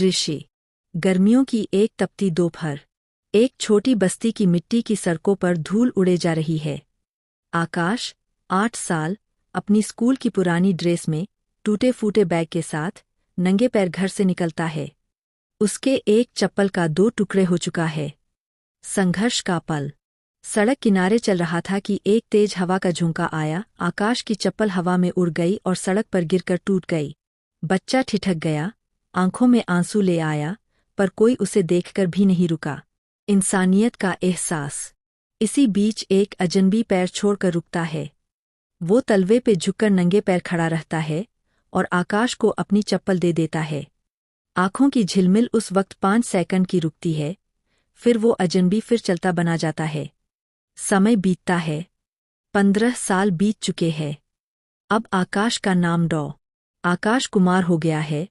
ऋषि। गर्मियों की एक तपती दोपहर। एक छोटी बस्ती की मिट्टी की सड़कों पर धूल उड़े जा रही है। आकाश, 8 साल, अपनी स्कूल की पुरानी ड्रेस में, टूटे फूटे बैग के साथ, नंगे पैर घर से निकलता है। उसके एक चप्पल का 2 टुकड़े हो चुका है। संघर्ष का पल। सड़क किनारे चल रहा था कि एक तेज हवा का झोंका आया। आकाश की चप्पल हवा में उड़ गई और सड़क पर गिरकर टूट गई। बच्चा ठिठक गया, आंखों में आंसू ले आया, पर कोई उसे देखकर भी नहीं रुका। इंसानियत का एहसास। इसी बीच एक अजनबी पैर छोड़कर रुकता है। वो तलवे पे झुककर नंगे पैर खड़ा रहता है और आकाश को अपनी चप्पल दे देता है। आंखों की झिलमिल उस वक्त 5 सेकंड की रुकती है, फिर वो अजनबी फिर चलता बना जाता है। समय बीतता है। 15 साल बीत चुके हैं। अब आकाश का नाम डॉ. आकाश कुमार हो गया है।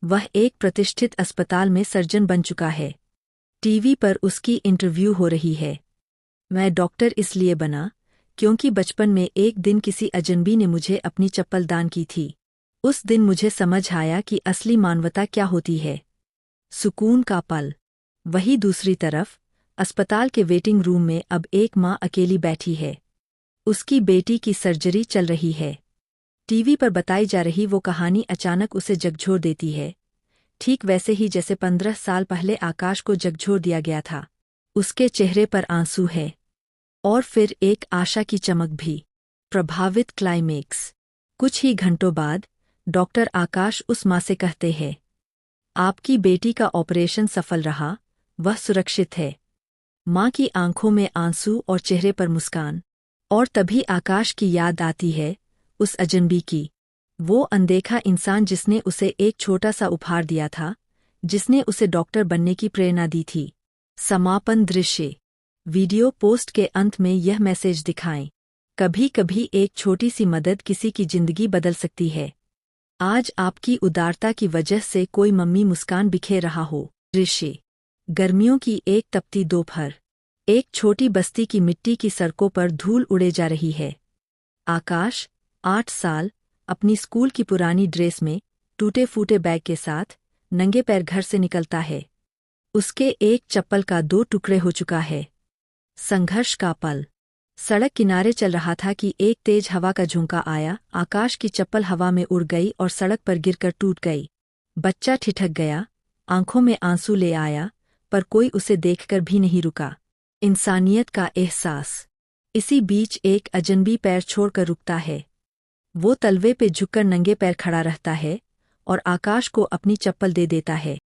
वह एक प्रतिष्ठित अस्पताल में सर्जन बन चुका है। टीवी पर उसकी इंटरव्यू हो रही है। मैं डॉक्टर इसलिए बना क्योंकि बचपन में एक दिन किसी अजनबी ने मुझे अपनी चप्पल दान की थी। उस दिन मुझे समझ आया कि असली मानवता क्या होती है। सुकून का पल। वही दूसरी तरफ, अस्पताल के वेटिंग रूम में अब एक माँ अकेली बैठी है। उसकी बेटी की सर्जरी चल रही है। टीवी पर बताई जा रही वो कहानी अचानक उसे झकझोर देती है, ठीक वैसे ही जैसे 15 साल पहले आकाश को झकझोर दिया गया था। उसके चेहरे पर आंसू है और फिर एक आशा की चमक भी। प्रभावित क्लाइमेक्स। कुछ ही घंटों बाद डॉक्टर आकाश उस माँ से कहते हैं, आपकी बेटी का ऑपरेशन सफल रहा, वह सुरक्षित है। माँ की आंखों में आंसू और चेहरे पर मुस्कान। और तभी आकाश की याद आती है, उस अजनबी की। वो अनदेखा इंसान जिसने उसे एक छोटा सा उपहार दिया था, जिसने उसे डॉक्टर बनने की प्रेरणा दी थी। समापन दृश्य। वीडियो पोस्ट के अंत में यह मैसेज दिखाएं, कभी कभी एक छोटी सी मदद किसी की जिंदगी बदल सकती है। आज आपकी उदारता की वजह से कोई मम्मी मुस्कान बिखेर रहा हो। ऋषि। गर्मियों की एक तपती दोपहर। एक छोटी बस्ती की मिट्टी की सड़कों पर धूल उड़े जा रही है। आकाश, 8 साल, अपनी स्कूल की पुरानी ड्रेस में, टूटे फूटे बैग के साथ, नंगे पैर घर से निकलता है। उसके एक चप्पल का 2 टुकड़े हो चुका है। संघर्ष का पल। सड़क किनारे चल रहा था कि एक तेज हवा का झोंका आया। आकाश की चप्पल हवा में उड़ गई और सड़क पर गिरकर टूट गई। बच्चा ठिठक गया, आंखों में आंसू ले आया, पर कोई उसे देखकर भी नहीं रुका। इंसानियत का एहसास। इसी बीच एक अजनबी पैर छोड़कर रुकता है। वो तलवे पे झुककर नंगे पैर खड़ा रहता है और आकाश को अपनी चप्पल दे देता है।